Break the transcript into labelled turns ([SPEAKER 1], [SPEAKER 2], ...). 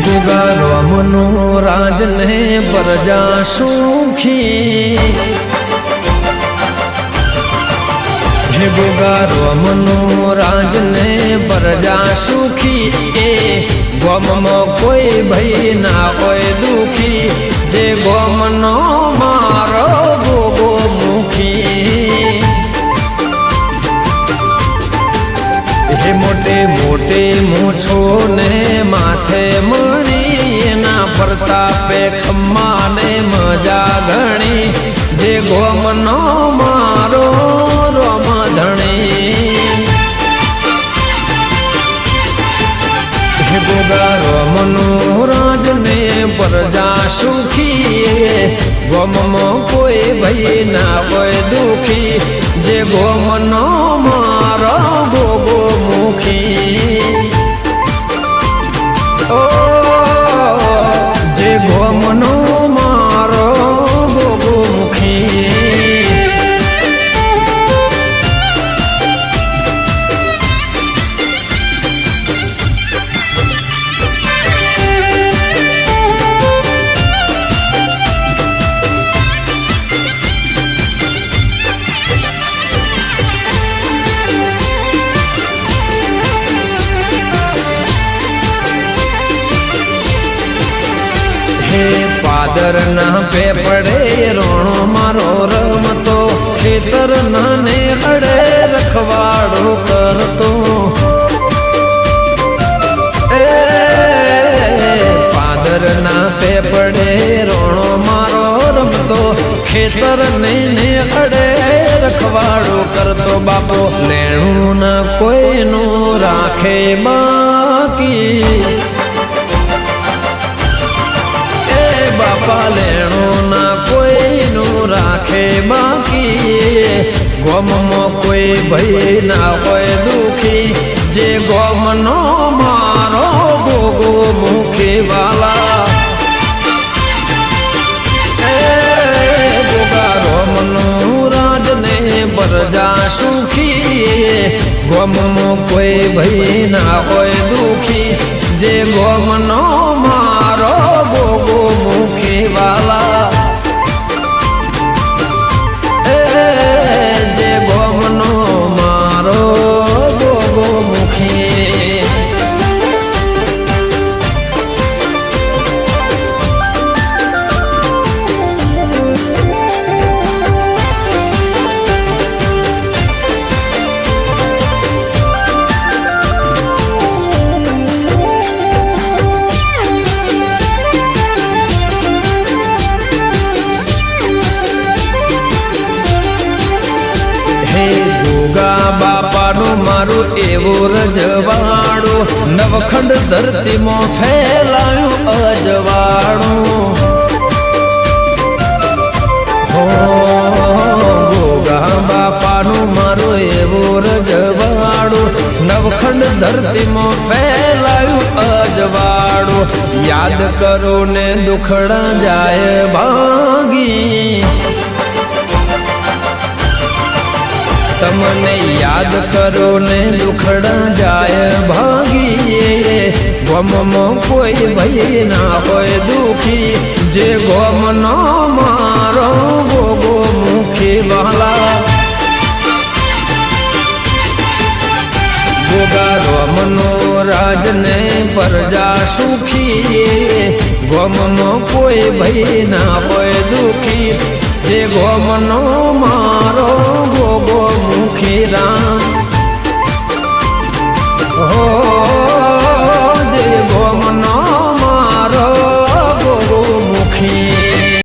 [SPEAKER 1] ગુગા રોમનો રાજને પ્રજા સુખી હે ગુગા રોમનો રાજને પ્રજા સુખી એ ગોમમાં કોઈ ભઈ ના હોય દુખી જે ગોમનો મારો ગોગો મુખી હે મોટે મોટે મૂછો ને માથે મળી એના પ્રતાપે ખમ્માને મજા ઘણી જે ગોમનો મારો રોમધણી હે ગોગા રોમનો રાજને પ્રજા સુખી ગોમમાં કોઈ ભઈ ના હોય દુખી જે ગોમનો મારો ગોગો મુખી ઓ જે ગોમનો મારો ગોગો મુખી પાદર ના પે પડે રોણો મારો રમતો ખેતર નાને અડે રખવાડો કરતો એ પાદર ના પે પડે રોણો મારો રમતો ખેતર ને અડે રખવાડો કરતો બાપો લેણું ના કોઈનું રાખે બાકી બાપા લેણું ના કોઈનું રાખે બાકી ગોમમાં કોઈ ભઈ ના હોય દુખી જે ગોમનો મારો ગોગો મુખી વાલા ગોગા રોમનો રાજને પ્રજા સુખી ગોમમાં કોઈ ભઈ ના હોય દુખી જે ગોમનો મારો ગોગો મુખી વાલા જે ગોમનો મારો ગોગો મુખી બાપાનું મારું એવું રજવાડું નવખંડ ધરતીમાં ફેલાયું અજવાળું હો ગોગા બાપાનું મારું એવું રજવાડું નવખંડ ધરતીમાં ફેલાયું અજવાળું યાદ કરો ને દુખડા જાય ભાગી તમને યાદ કરો ને દુખડા જાય ભાગીએ ગોમમાં કોઈ ભઈ ના હોય દુખી જે ગોમનો મારો ગોગો મુખી વાલા ગોગા રોમનો રાજને પ્રજા સુખી ગોમમાં કોઈ ભઈ ના હોય દુખી જે ગોમનો મારો